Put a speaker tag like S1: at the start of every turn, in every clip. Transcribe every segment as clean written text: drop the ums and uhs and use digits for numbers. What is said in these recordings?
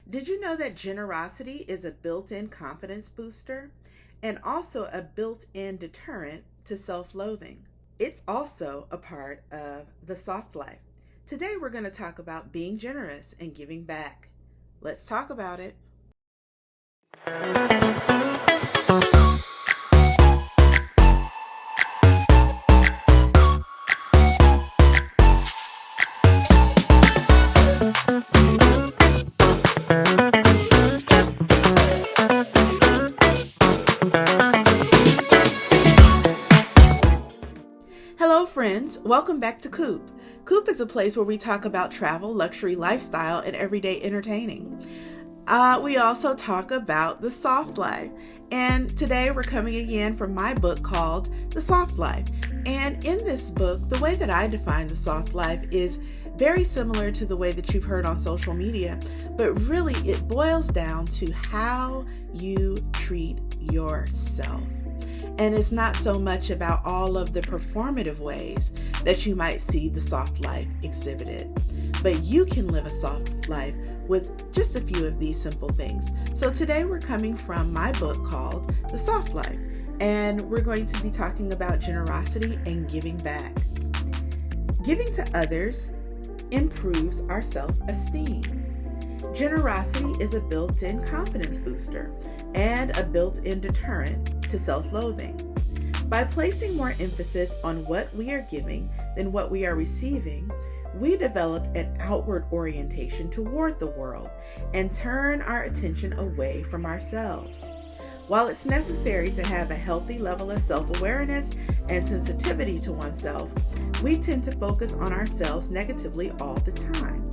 S1: Did you know that generosity is a built-in confidence booster and also a built-in deterrent to self-loathing? It's also a part of the soft life. Today we're going to talk about being generous and giving back. Let's talk about it. Hello friends, welcome back to Coop. Coop is a place where we talk about travel, luxury, lifestyle, and everyday entertaining. We also talk about the soft life. And today we're coming again from my book called The Soft Life. And in this book, the way that I define the soft life is very similar to the way that you've heard on social media, but really it boils down to how you treat yourself. And it's not so much about all of the performative ways that you might see the soft life exhibited, but you can live a soft life with just a few of these simple things. So today we're coming from my book called The Soft Life, and we're going to be talking about generosity and giving back. Giving to others improves our self-esteem. Generosity is a built-in confidence booster and a built-in deterrent to self-loathing. By placing more emphasis on what we are giving than what we are receiving, we develop an outward orientation toward the world and turn our attention away from ourselves. While it's necessary to have a healthy level of self-awareness and sensitivity to oneself, we tend to focus on ourselves negatively all the time.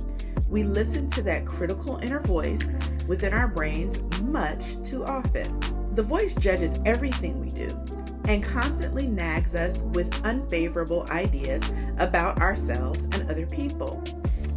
S1: We listen to that critical inner voice within our brains much too often. The voice judges everything we do and constantly nags us with unfavorable ideas about ourselves and other people.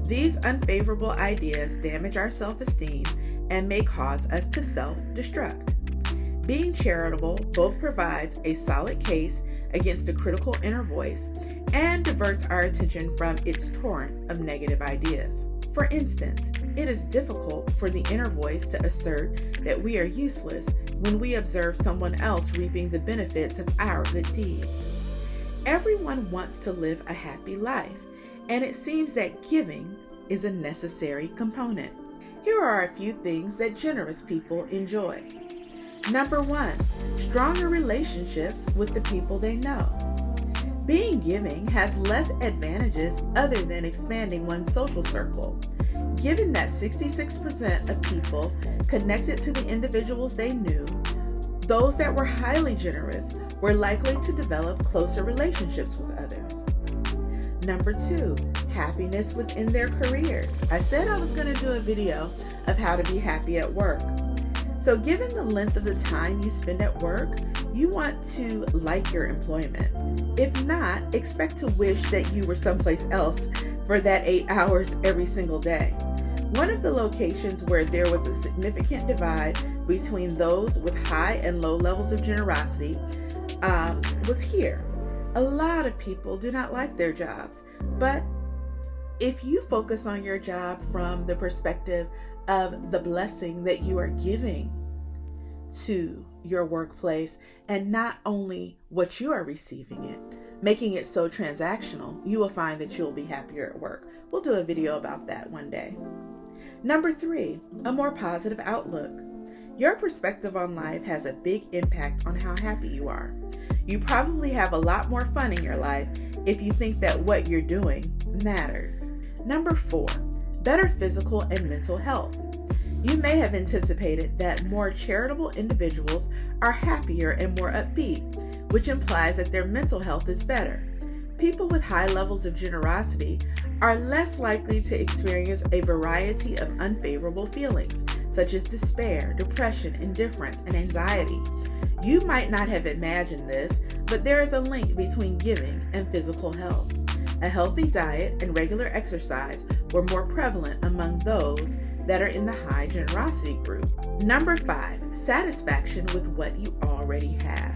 S1: These unfavorable ideas damage our self-esteem and may cause us to self-destruct. Being charitable both provides a solid case against a critical inner voice and diverts our attention from its torrent of negative ideas. For instance, it is difficult for the inner voice to assert that we are useless when we observe someone else reaping the benefits of our good deeds. Everyone wants to live a happy life, and it seems that giving is a necessary component. Here are a few things that generous people enjoy. Number 1, stronger relationships with the people they know. Being giving has less advantages other than expanding one's social circle. Given that 66% of people connected to the individuals they knew, those that were highly generous were likely to develop closer relationships with others. Number 2, happiness within their careers. I said I was going to do a video of how to be happy at work. So given the length of the time you spend at work, you want to like your employment. If not, expect to wish that you were someplace else for that 8 hours every single day. One of the locations where there was a significant divide between those with high and low levels of generosity was here. A lot of people do not like their jobs, but if you focus on your job from the perspective of the blessing that you are giving to your workplace and not only what you are receiving it, making it so transactional, you will find that you'll be happier at work. We'll do a video about that one day. Number 3, a more positive outlook. Your perspective on life has a big impact on how happy you are. You probably have a lot more fun in your life if you think that what you're doing matters. Number 4, better physical and mental health. You may have anticipated that more charitable individuals are happier and more upbeat, which implies that their mental health is better. People with high levels of generosity are less likely to experience a variety of unfavorable feelings, such as despair, depression, indifference, and anxiety. You might not have imagined this, but there is a link between giving and physical health. A healthy diet and regular exercise were more prevalent among those that are in the high generosity group. Number 5, satisfaction with what you already have.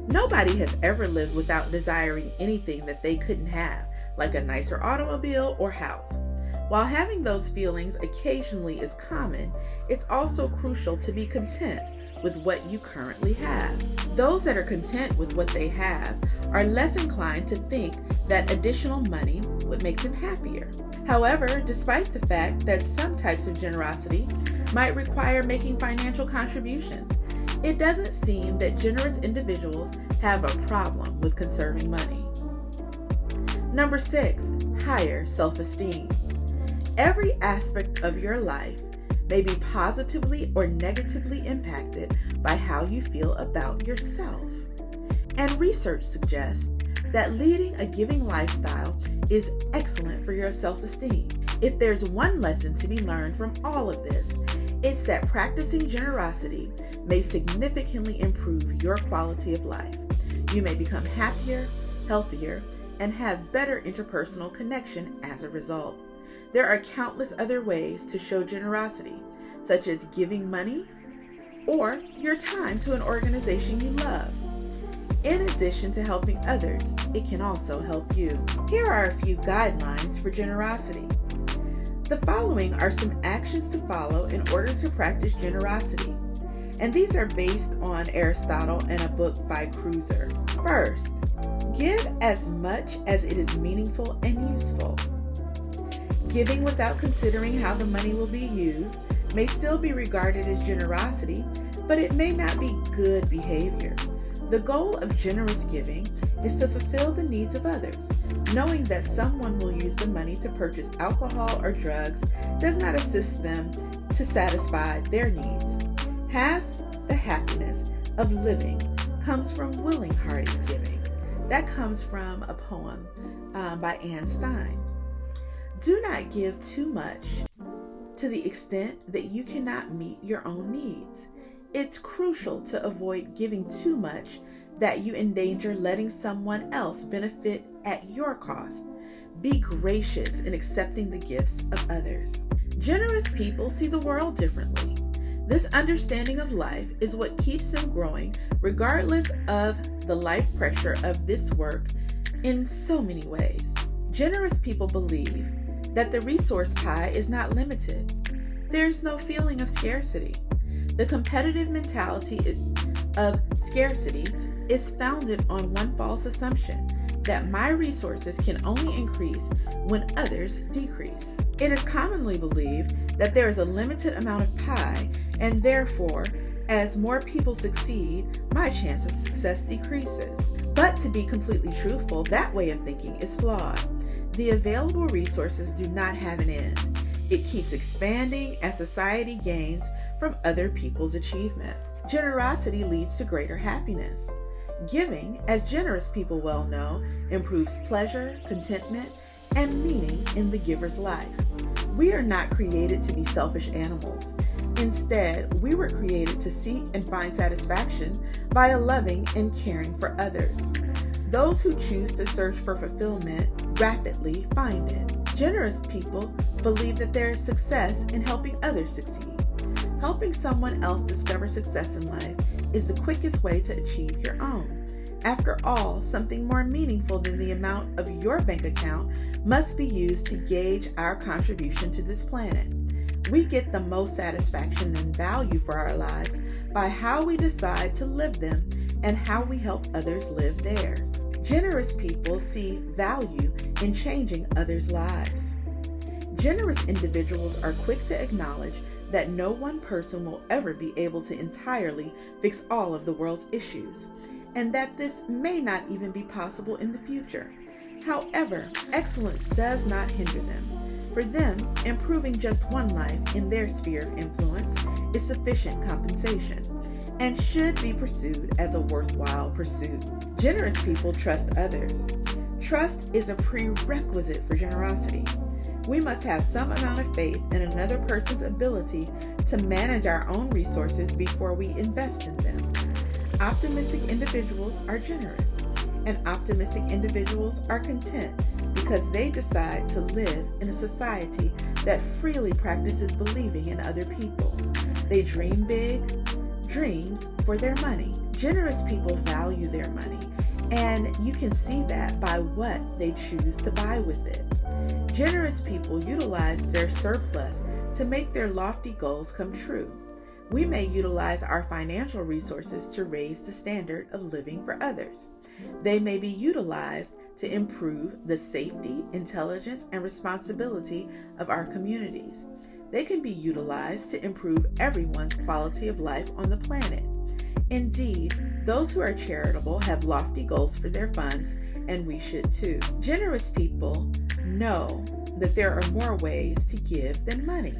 S1: Nobody has ever lived without desiring anything that they couldn't have, like a nicer automobile or house. While having those feelings occasionally is common, it's also crucial to be content with what you currently have. Those that are content with what they have are less inclined to think that additional money would make them happier. However, despite the fact that some types of generosity might require making financial contributions, it doesn't seem that generous individuals have a problem with conserving money. Number 6, higher self-esteem. Every aspect of your life may be positively or negatively impacted by how you feel about yourself. And research suggests that leading a giving lifestyle is excellent for your self-esteem. If there's one lesson to be learned from all of this, it's that practicing generosity may significantly improve your quality of life. You may become happier, healthier, and have better interpersonal connection as a result. There are countless other ways to show generosity, such as giving money or your time to an organization you love. In addition to helping others, it can also help you. Here are a few guidelines for generosity. The following are some actions to follow in order to practice generosity, and these are based on Aristotle and a book by Cruiser. First, give as much as it is meaningful and useful. Giving without considering how the money will be used may still be regarded as generosity, but it may not be good behavior. The goal of generous giving is to fulfill the needs of others. Knowing that someone will use the money to purchase alcohol or drugs does not assist them to satisfy their needs. Half the happiness of living comes from willing-hearted giving. That comes from a poem by Anne Stein. Do not give too much to the extent that you cannot meet your own needs. It's crucial to avoid giving too much that you endanger letting someone else benefit at your cost. Be gracious in accepting the gifts of others. Generous people see the world differently. This understanding of life is what keeps them growing, regardless of the life pressure of this work in so many ways. Generous people believe that the resource pie is not limited. There's no feeling of scarcity. The competitive mentality of scarcity is founded on one false assumption, that my resources can only increase when others decrease. It is commonly believed that there is a limited amount of pie, and therefore, as more people succeed, my chance of success decreases. But to be completely truthful, that way of thinking is flawed. The available resources do not have an end. It keeps expanding as society gains from other people's achievement. Generosity leads to greater happiness. Giving, as generous people well know, improves pleasure, contentment, and meaning in the giver's life. We are not created to be selfish animals. Instead, we were created to seek and find satisfaction by loving and caring for others. Those who choose to search for fulfillment rapidly find it. Generous people believe that there is success in helping others succeed. Helping someone else discover success in life is the quickest way to achieve your own. After all, something more meaningful than the amount of your bank account must be used to gauge our contribution to this planet. We get the most satisfaction and value for our lives by how we decide to live them and how we help others live theirs. Generous people see value in changing others' lives. Generous individuals are quick to acknowledge that no one person will ever be able to entirely fix all of the world's issues, and that this may not even be possible in the future. However, excellence does not hinder them. For them, improving just one life in their sphere of influence is sufficient compensation and should be pursued as a worthwhile pursuit. Generous people trust others. Trust is a prerequisite for generosity. We must have some amount of faith in another person's ability to manage our own resources before we invest in them. Optimistic individuals are generous, and optimistic individuals are content because they decide to live in a society that freely practices believing in other people. They dream big, dreams for their money. Generous people value their money, and you can see that by what they choose to buy with it. Generous people utilize their surplus to make their lofty goals come true. We may utilize our financial resources to raise the standard of living for others. They may be utilized to improve the safety, intelligence, and responsibility of our communities. They can be utilized to improve everyone's quality of life on the planet. Indeed, those who are charitable have lofty goals for their funds, and we should too. Generous people know that there are more ways to give than money.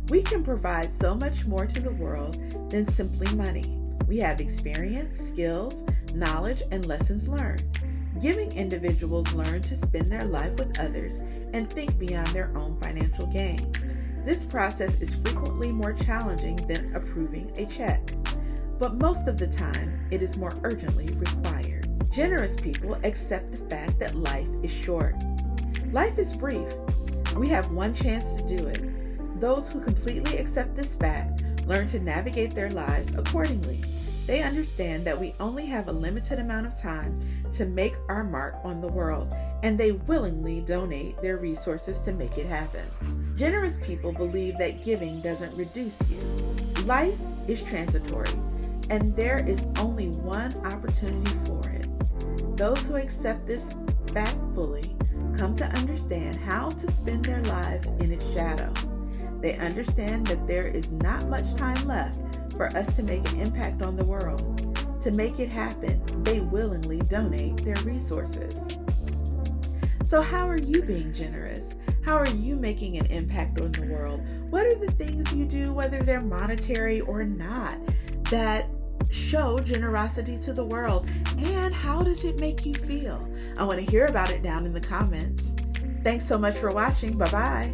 S1: We can provide so much more to the world than simply money. We have experience, skills, knowledge, and lessons learned. Giving individuals learn to spend their life with others and think beyond their own financial gain. This process is frequently more challenging than approving a check, but most of the time it is more urgently required. Generous people accept the fact that life is short. Life is brief. We have one chance to do it. Those who completely accept this fact learn to navigate their lives accordingly. They understand that we only have a limited amount of time to make our mark on the world, and they willingly donate their resources to make it happen. Generous people believe that giving doesn't reduce you. Life is transitory, and there is only one opportunity for it. Those who accept this fact fully come to understand how to spend their lives in its shadow. They understand that there is not much time left for us to make an impact on the world. To make it happen, they willingly donate their resources. So how are you being generous? How are you making an impact on the world? What are the things you do, whether they're monetary or not, that show generosity to the world? And how does it make you feel? I want to hear about it down in the comments. Thanks so much for watching. Bye-bye.